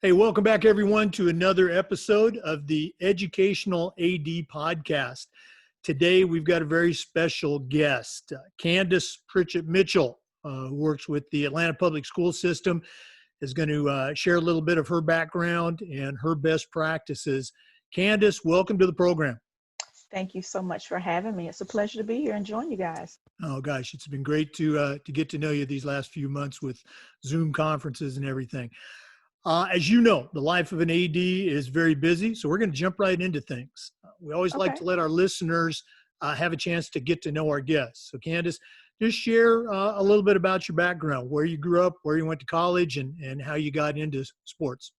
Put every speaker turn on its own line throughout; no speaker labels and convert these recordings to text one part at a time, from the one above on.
Hey, welcome back, everyone, to another episode of the Educational AD Podcast. Today, we've got a very special guest, Kandice Mitchell, who works with the Atlanta Public School System, is going to share a little bit of her background and her best practices. Kandice, welcome to the program.
Thank you so much for having me. It's a pleasure to be here and join you guys.
Oh, gosh, it's been great to get to know you these last few months with Zoom conferences and everything. As you know, the life of an AD is very busy, so we're going to jump right into things. We always like to let our listeners have a chance to get to know our guests. So, Kandice, just share a little bit about your background, where you grew up, where you went to college, and how you got into sports.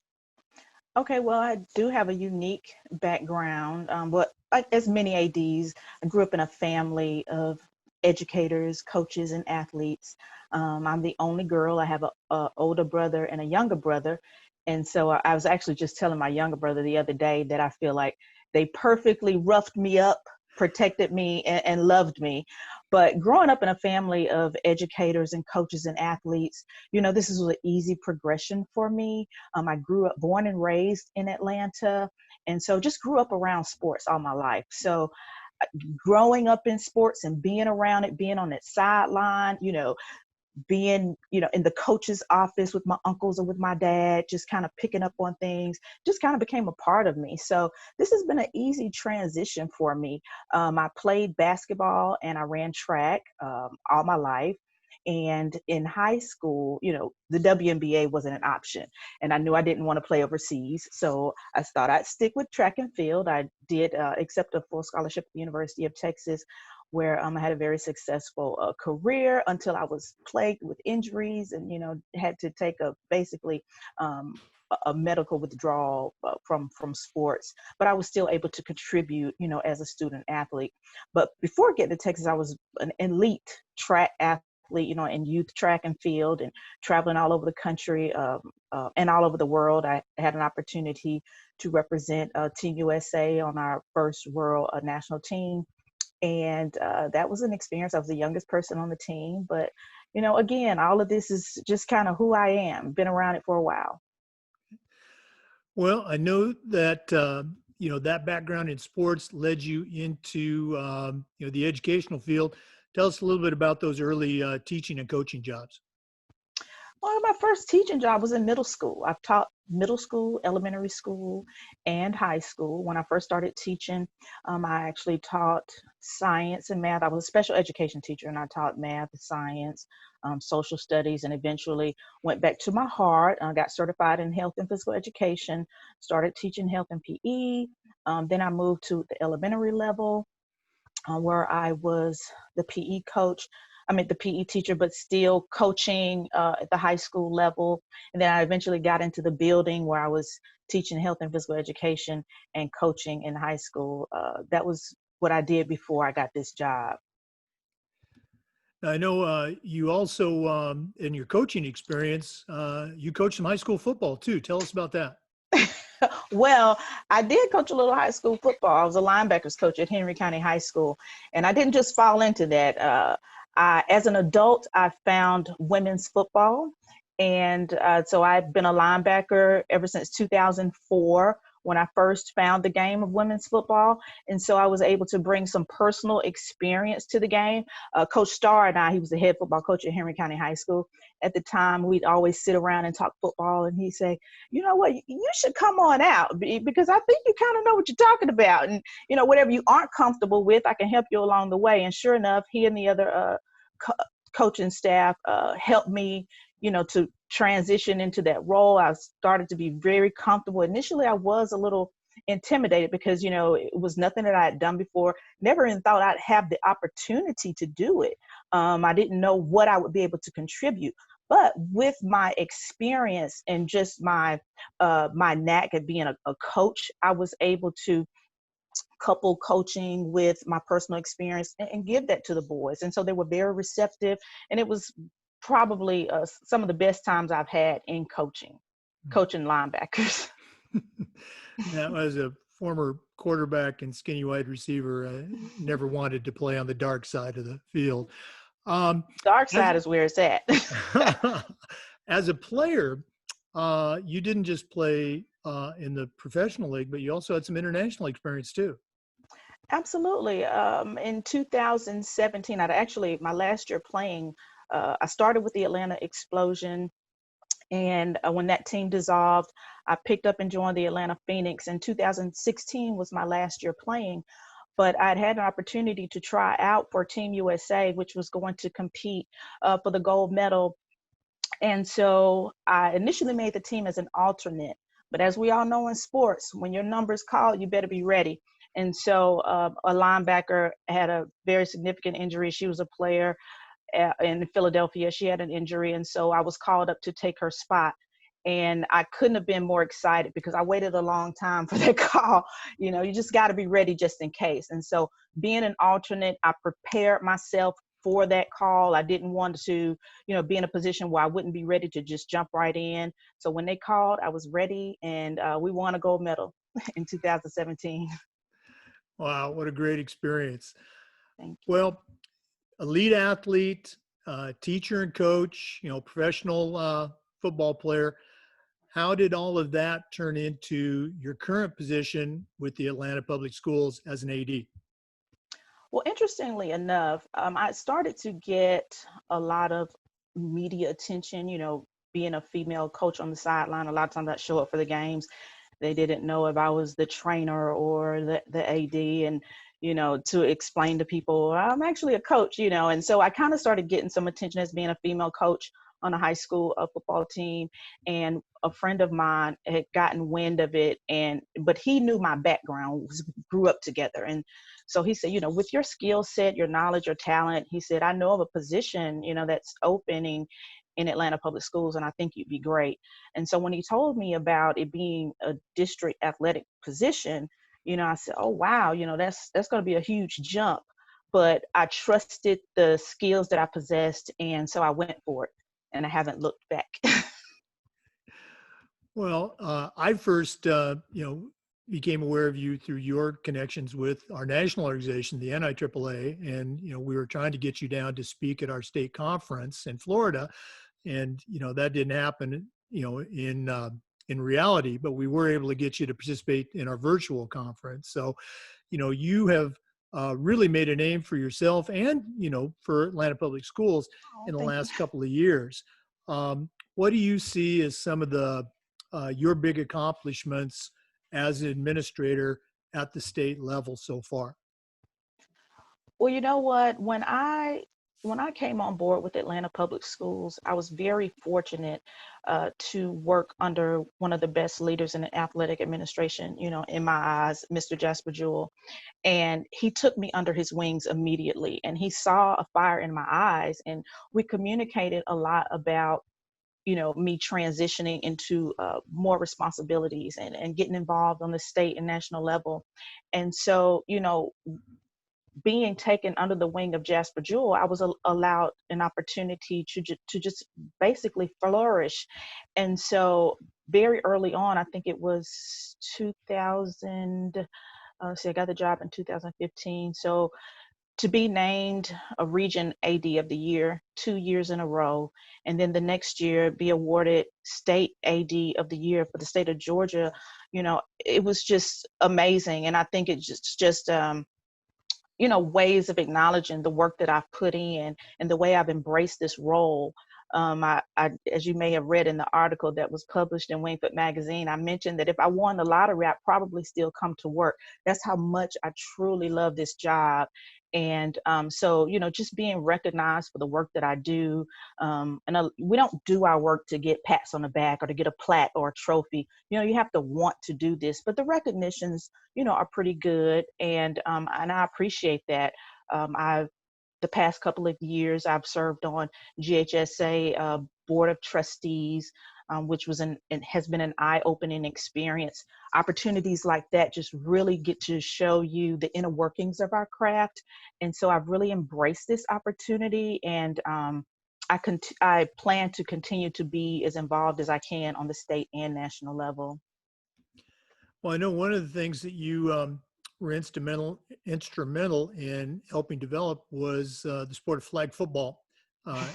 Okay, well, I do have a unique background, but like as many ADs, I grew up in a family of educators, coaches, and athletes. I'm the only girl. I have an older brother and a younger brother. And so I was actually just telling my younger brother the other day that I feel like they perfectly roughed me up, protected me, and loved me. But growing up in a family of educators and coaches and athletes, this is an easy progression for me. I grew up, born and raised in Atlanta, and so just grew up around sports all my life. So growing up in sports and being around it, being on that sideline, being, in the coach's office with my uncles or with my dad, just kind of picking up on things, just kind of became a part of me. So this has been an easy transition for me. I played basketball and I ran track all my life. And in high school, the WNBA wasn't an option. And I knew I didn't want to play overseas. So I thought I'd stick with track and field. I did accept a full scholarship at the University of Texas, where I had a very successful career until I was plagued with injuries and, had to take basically a medical withdrawal from sports. But I was still able to contribute, as a student athlete. But before getting to Texas, I was an elite track athlete, in youth track and field and traveling all over the country and all over the world. I had an opportunity to represent Team USA on our first world national team. And that was an experience. I was the youngest person on the team. But, again, all of this is just kind of who I am. Been around it for a while.
Well, I know that, that background in sports led you into, the educational field. Tell us a little bit about those early teaching and coaching jobs.
Well, my first teaching job was in middle school. I've taught middle school, elementary school, and high school. When I first started teaching, I actually taught science and math. I was a special education teacher, and I taught math, science, social studies, and eventually went back to my heart. I got certified in health and physical education, started teaching health and PE. Then I moved to the elementary level, where I was the PE coach. The PE teacher, but still coaching at the high school level. And then I eventually got into the building where I was teaching health and physical education and coaching in high school. That was what I did before I got this job.
I know you also, in your coaching experience, you coached some high school football too. Tell us about that.
Well, I did coach a little high school football. I was a linebackers coach at Henry County High School. And I didn't just fall into that. As an adult, I found women's football. And so I've been a linebacker ever since 2004, when I first found the game of women's football. And so I was able to bring some personal experience to the game. Coach Starr and he was the head football coach at Henry County High School. At the time, we'd always sit around and talk football. And he'd say, you know what, you should come on out because I think you kind of know what you're talking about. And, whatever you aren't comfortable with, I can help you along the way. And sure enough, he and the other coaching staff helped me, to transition into that role. I started to be very comfortable. Initially, I was a little intimidated because, it was nothing that I had done before. Never even thought I'd have the opportunity to do it. I didn't know what I would be able to contribute. But with my experience and just my knack at being a coach, I was able to couple coaching with my personal experience and give that to the boys. And so they were very receptive. And it was probably some of the best times I've had in coaching linebackers.
Now, as a former quarterback and skinny wide receiver, never wanted to play on the dark side of the field.
Dark side is where it's at.
As a player, You didn't just play in the professional league, but you also had some international experience too.
Absolutely. In 2017, I'd actually, my last year playing, I started with the Atlanta Explosion. And when that team dissolved, I picked up and joined the Atlanta Phoenix. In 2016 was my last year playing, but I'd had an opportunity to try out for Team USA, which was going to compete for the gold medal. And so I initially made the team as an alternate. But as we all know in sports, when your number's called, you better be ready. And so a linebacker had a very significant injury. She was a player in Philadelphia. She had an injury. And so I was called up to take her spot. And I couldn't have been more excited because I waited a long time for that call. You know, you just got to be ready just in case. And so being an alternate, I prepared myself for that call. I didn't want to, be in a position where I wouldn't be ready to just jump right in. So when they called, I was ready, and we won a gold medal in 2017.
Wow, what a great experience.
Thank you.
Well, elite athlete, teacher and coach, professional football player. How did all of that turn into your current position with the Atlanta Public Schools as an AD?
Well, interestingly enough, I started to get a lot of media attention, being a female coach on the sideline. A lot of times I show up for the games. They didn't know if I was the trainer or the AD, and, to explain to people, I'm actually a coach, and so I kind of started getting some attention as being a female coach on a high school football team. And a friend of mine had gotten wind of it, but he knew my background, grew up together. And so he said, with your skill set, your knowledge, your talent, he said, I know of a position, that's opening in Atlanta Public Schools, and I think you'd be great. And so when he told me about it being a district athletic position, I said, oh, wow, that's going to be a huge jump. But I trusted the skills that I possessed, and so I went for it, and I haven't looked back.
Well, I first, became aware of you through your connections with our national organization, the NIAAA, and we were trying to get you down to speak at our state conference in Florida, and that didn't happen, in reality, but we were able to get you to participate in our virtual conference. So, you have really made a name for yourself and for Atlanta Public Schools
Oh,
in the
thank you.
last couple of years. What do you see as some of the your big accomplishments as an administrator at the state level so far?
Well, you know what? When I came on board with Atlanta Public Schools, I was very fortunate to work under one of the best leaders in the athletic administration, in my eyes, Mr. Jasper Jewell. And he took me under his wings immediately, and he saw a fire in my eyes, and we communicated a lot about me transitioning into more responsibilities and getting involved on the state and national level. And so being taken under the wing of Jasper Jewell, I was allowed an opportunity to just basically flourish. And so very early on, I think it was 2000, I got the job in 2015. So to be named a region AD of the year 2 years in a row, and then the next year be awarded state AD of the year for the state of Georgia, it was just amazing. And I think it's just ways of acknowledging the work that I've put in and the way I've embraced this role. As you may have read in the article that was published in Wingfoot Magazine, I mentioned that if I won the lottery, I'd probably still come to work. That's how much I truly love this job. And so, just being recognized for the work that I do. We don't do our work to get pats on the back or to get a plaque or a trophy. You have to want to do this, but the recognitions, are pretty good. And I appreciate that. The past couple of years, I've served on GHSA Board of Trustees, which has been an eye-opening experience. Opportunities like that just really get to show you the inner workings of our craft. And so I've really embraced this opportunity, and I plan to continue to be as involved as I can on the state and national level.
Well, I know one of the things that you were instrumental in helping develop was the sport of flag football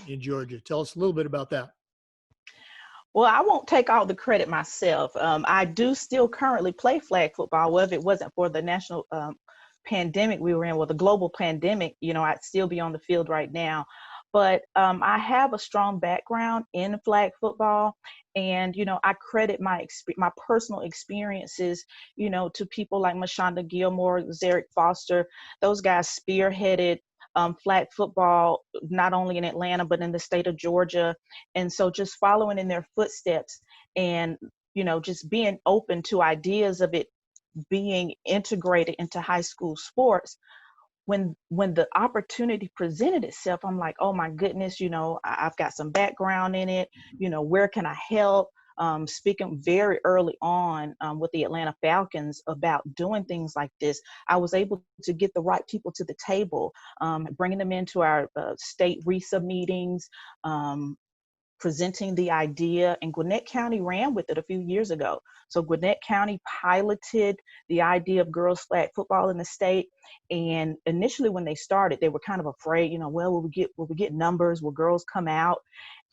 in Georgia. Tell us a little bit about that.
Well, I won't take all the credit myself. I do still currently play flag football. Well, if it wasn't for the national pandemic we were in, well, the global pandemic, I'd still be on the field right now. But I have a strong background in flag football, and I credit my personal experiences, to people like Mashonda Gilmore, Zarek Foster. Those guys spearheaded flag football not only in Atlanta but in the state of Georgia, and so just following in their footsteps, and just being open to ideas of it being integrated into high school sports. When the opportunity presented itself, I'm like, oh my goodness, I've got some background in it. Where can I help? Speaking very early on with the Atlanta Falcons about doing things like this, I was able to get the right people to the table, bringing them into our state RESA meetings, presenting the idea, and Gwinnett County ran with it a few years ago. So Gwinnett County piloted the idea of girls flag football in the state. And initially when they started, they were kind of afraid, well, will we get numbers? Will girls come out?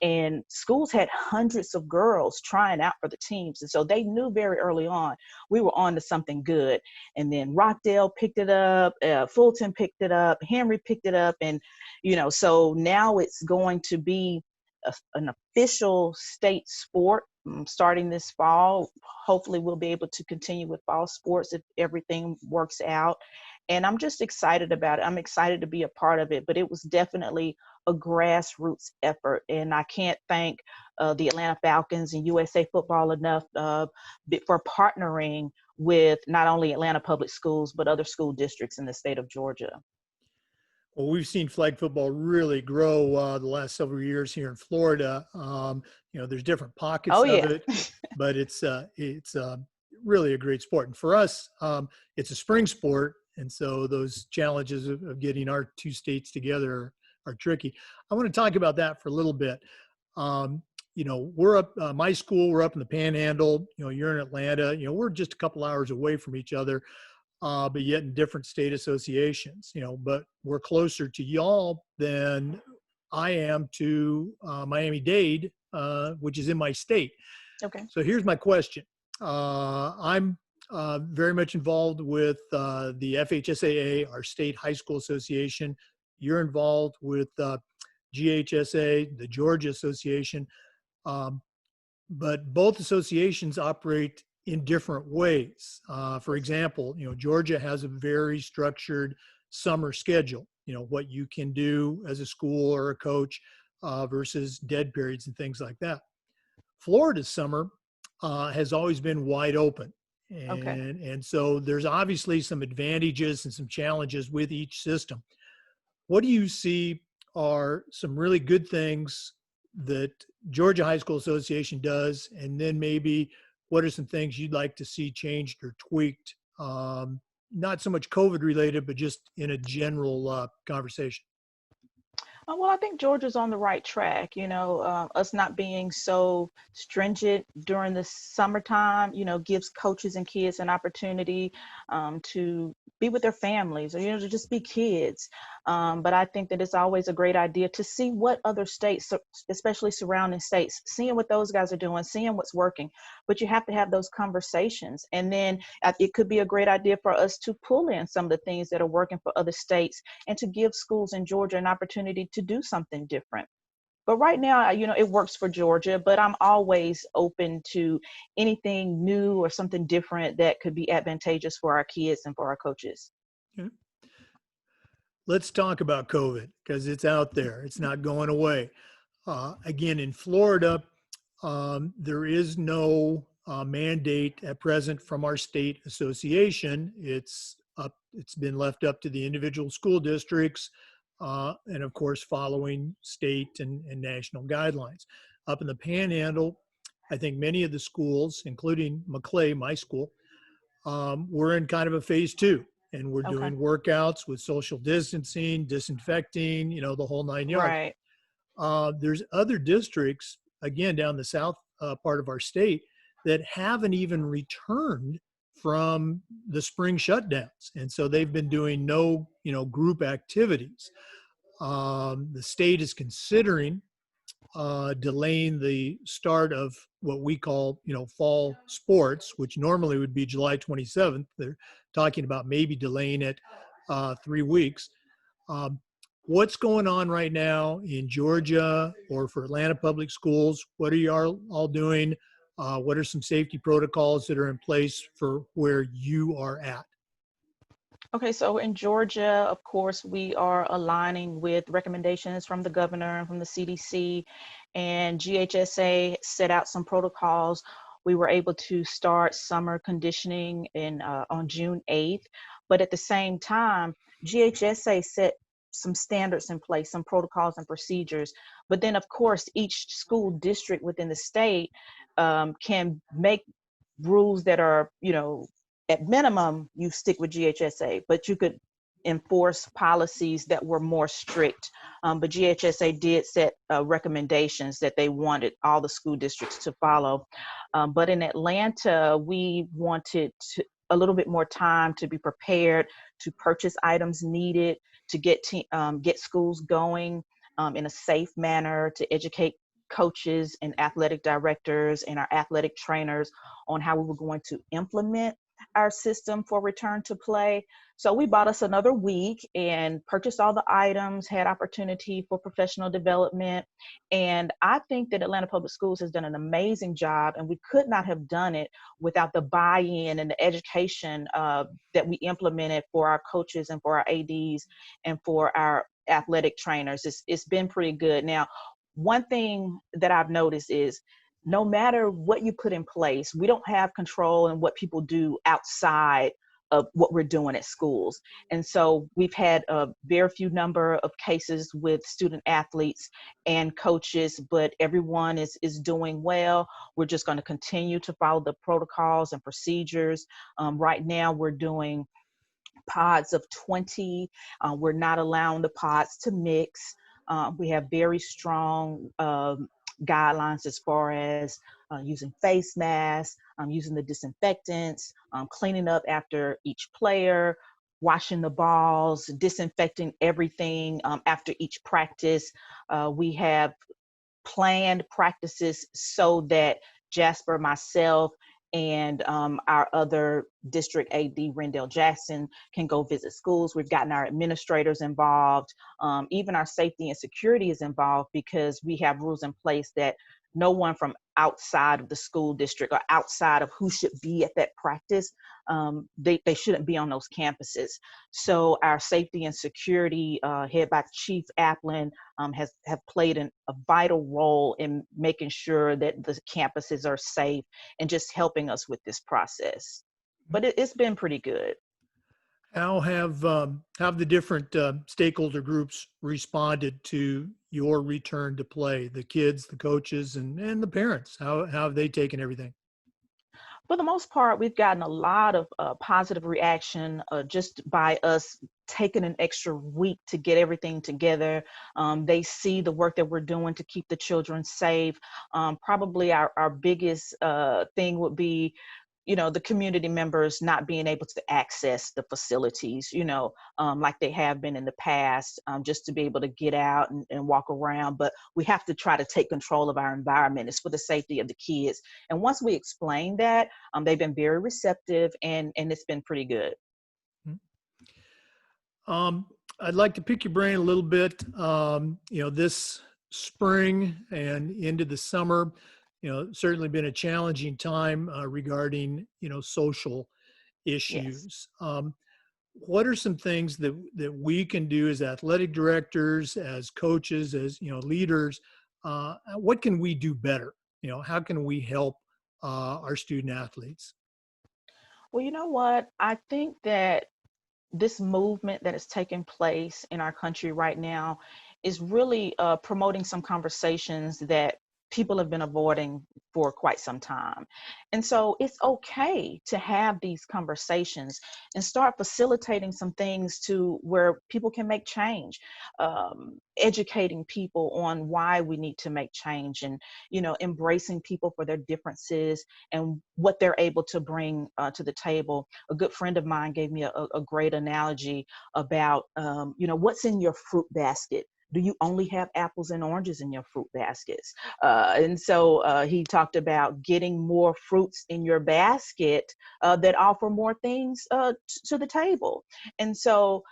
And schools had hundreds of girls trying out for the teams. And so they knew very early on we were on to something good. And then Rockdale picked it up, Fulton picked it up, Henry picked it up. And, so now it's going to be an official state sport starting this fall. Hopefully we'll be able to continue with fall sports if everything works out. And I'm just excited about it. I'm excited to be a part of it, but it was definitely a grassroots effort. And I can't thank the Atlanta Falcons and USA Football enough for partnering with not only Atlanta Public Schools, but other school districts in the state of Georgia.
Well, we've seen flag football really grow the last several years here in Florida. There's different pockets
Oh,
of
yeah.
it, but it's really a great sport. And for us, it's a spring sport, and so those challenges of getting our two states together are tricky. I want to talk about that for a little bit. We're up, my school, we're up in the Panhandle. You're in Atlanta. We're just a couple hours away from each other. But yet in different state associations, but we're closer to y'all than I am to Miami-Dade, which is in my state.
Okay.
So here's my question. I'm very much involved with the FHSAA, our state high school association. You're involved with GHSA, the Georgia Association. But both associations operate in different ways. For example, Georgia has a very structured summer schedule, what you can do as a school or a coach versus dead periods and things like that. Florida's summer has always been wide open.
Okay.
And so there's obviously some advantages and some challenges with each system. What do you see are some really good things that Georgia High School Association does, and then maybe what are some things you'd like to see changed or tweaked? Not so much COVID related, but just in a general conversation.
Well, I think Georgia's on the right track. Us not being so stringent during the summertime, gives coaches and kids an opportunity to be with their families, or, to just be kids. But I think that it's always a great idea to see what other states, especially surrounding states, seeing what those guys are doing, seeing what's working. But you have to have those conversations. And then it could be a great idea for us to pull in some of the things that are working for other states and to give schools in Georgia an opportunity to do something different. But right now, it works for Georgia, but I'm always open to anything new or something different that could be advantageous for our kids and for our coaches.
Okay. Let's talk about COVID, because it's out there. It's not going away. Again, in Florida, there is no mandate at present from our state association. It's been left up to the individual school districts, and of course, following state and national guidelines. Up in the Panhandle, I think many of the schools, including McClay, my school, we're in kind of a phase 2. And we're doing workouts with social distancing, disinfecting, the whole 9 yards.
Right.
There's other districts, again, down the south part of our state, that haven't even returned from the spring shutdowns. And so they've been doing no, group activities. The state is considering delaying the start of what we call, fall sports, which normally would be July 27th. They're talking about maybe delaying it 3 weeks. Um, what's going on right now in Georgia or for Atlanta Public Schools? What are you all doing? What are some safety protocols that are in place for where you are at?
Okay, so in Georgia, of course, we are aligning with recommendations from the governor and from the CDC, and GHSA set out some protocols. We were able to start summer conditioning on June 8th, but at the same time, GHSA set some standards in place, some protocols and procedures. But then, of course, each school district within the state can make rules that are, at minimum, you stick with GHSA, but you could enforce policies that were more strict. But GHSA did set recommendations that they wanted all the school districts to follow. But in Atlanta, we wanted a little bit more time to be prepared to purchase items needed to get schools going in a safe manner, to educate coaches and athletic directors and our athletic trainers on how we were going to implement our system for return to play. So we bought us another week and purchased all the items, had opportunity for professional development. And I think that Atlanta Public Schools has done an amazing job, and we could not have done it without the buy-in and the education that we implemented for our coaches and for our ADs and for our athletic trainers. It's been pretty good. Now, one thing that I've noticed is no matter what you put in place, we don't have control in what people do outside of what we're doing at schools. And so we've had a very few number of cases with student athletes and coaches, but everyone is doing well. We're just going to continue to follow the protocols and procedures. Right now, we're doing pods of 20. We're not allowing the pods to mix. We have very strong guidelines as far as using face masks, using the disinfectants, cleaning up after each player, washing the balls, disinfecting everything after each practice. We have planned practices so that Jasper, myself, and our other district AD, Rendell Jackson, can go visit schools. We've gotten our administrators involved. Even our safety and security is involved because we have rules in place that no one from outside of the school district or outside of who should be at that practice, they shouldn't be on those campuses. So our safety and security head by Chief Applin have played a vital role in making sure that the campuses are safe and just helping us with this process. But it's been pretty good.
How have the different stakeholder groups responded to your return to play? The kids, the coaches, and the parents. How have they taken everything?
For the most part, we've gotten a lot of positive reaction just by us taking an extra week to get everything together. They see the work that we're doing to keep the children safe. Probably our biggest thing would be, the community members not being able to access the facilities, like they have been in the past, just to be able to get out and walk around. But we have to try to take control of our environment. It's for the safety of the kids. And once we explain that, they've been very receptive, and it's been pretty good.
I'd like to pick your brain a little bit. This spring and into the summer, certainly been a challenging time regarding, social
Yes.
issues. What are some things that we can do as athletic directors, as coaches, as, leaders? What can we do better? How can we help our student athletes?
Well, you know what? I think that this movement that is taking place in our country right now is really promoting some conversations that people have been avoiding for quite some time. And so it's okay to have these conversations and start facilitating some things to where people can make change, educating people on why we need to make change, and, embracing people for their differences and what they're able to bring to the table. A good friend of mine gave me a great analogy about, what's in your fruit basket. do you only have apples and oranges in your fruit baskets? And so he talked about getting more fruits in your basket that offer more things to the table. And so,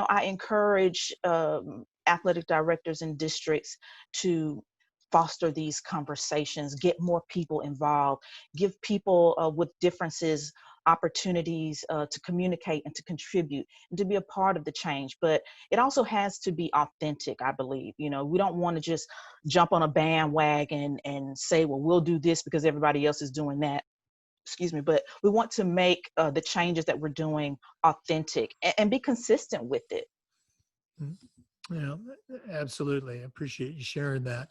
I encourage athletic directors in districts to foster these conversations, get more people involved, give people with differences opportunities to communicate and to contribute and to be a part of the change. But it also has to be authentic, I believe. We don't want to just jump on a bandwagon and say, well, we'll do this because everybody else is doing that. Excuse me, but we want to make the changes that we're doing authentic and be consistent with it.
Yeah, absolutely. I appreciate you sharing that.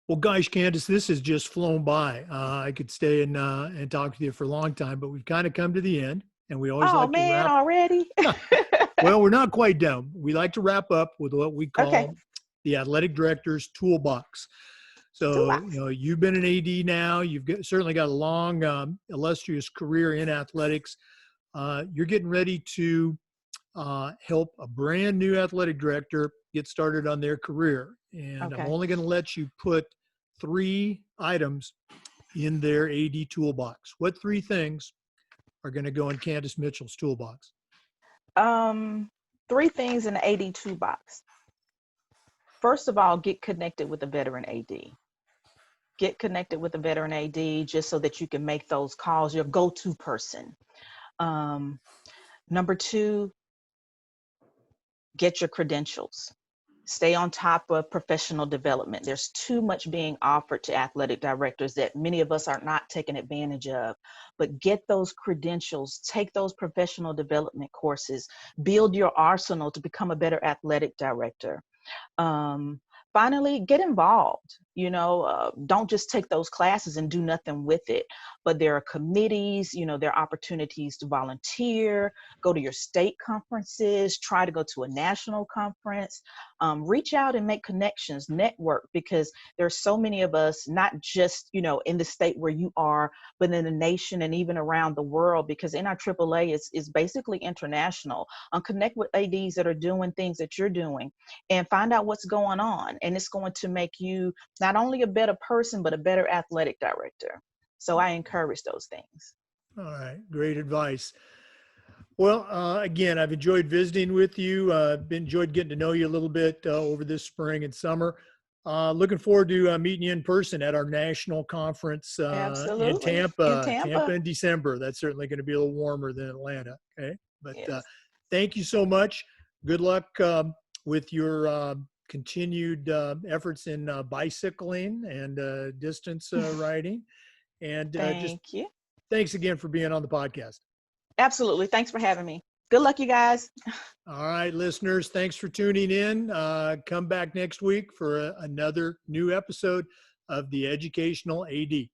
Well, gosh, Kandice, this has just flown by. I could stay and talk with you for a long time, but we've kind of come to the end, and we always
Oh
like to
man,
wrap.
already?
Well, we're not quite done. We like to wrap up with what we
Okay.
call the athletic director's toolbox. So,
Toolbox.
you've been an AD now. You've certainly got a long, illustrious career in athletics. You're getting ready to help a brand new athletic director get started on their career. And I'm
Okay.
only going to let you put 3 items in their AD toolbox. What 3 things are going to go in Kandice Mitchell's toolbox?
3 things in the AD toolbox. First of all, get connected with a veteran AD. Get connected with a veteran AD just so that you can make those calls, your go-to person. Number 2, get your credentials. Stay on top of professional development. There's too much being offered to athletic directors that many of us are not taking advantage of. But get those credentials, take those professional development courses, build your arsenal to become a better athletic director. Finally, get involved. Don't just take those classes and do nothing with it. But there are committees, there are opportunities to volunteer, go to your state conferences, try to go to a national conference, reach out and make connections, network, because there's so many of us, not just, in the state where you are, but in the nation and even around the world, because NIAAA is basically international. Connect with ADs that are doing things that you're doing and find out what's going on. And it's going to make you not only a better person, but a better athletic director. So I encourage those things.
All right. Great advice. Well, again, I've enjoyed visiting with you. Enjoyed getting to know you a little bit over this spring and summer. Looking forward to meeting you in person at our national conference in
Absolutely. In
Tampa,
Tampa.
in December. That's certainly going to be a little warmer than Atlanta. Okay. But
Yes.
thank you so much. Good luck with your continued efforts in bicycling and distance riding. And just
Thank you.
thanks again for being on the podcast.
Absolutely. Thanks for having me. Good luck, you guys.
All right, listeners, thanks for tuning in. Come back next week for another new episode of the Educational AD.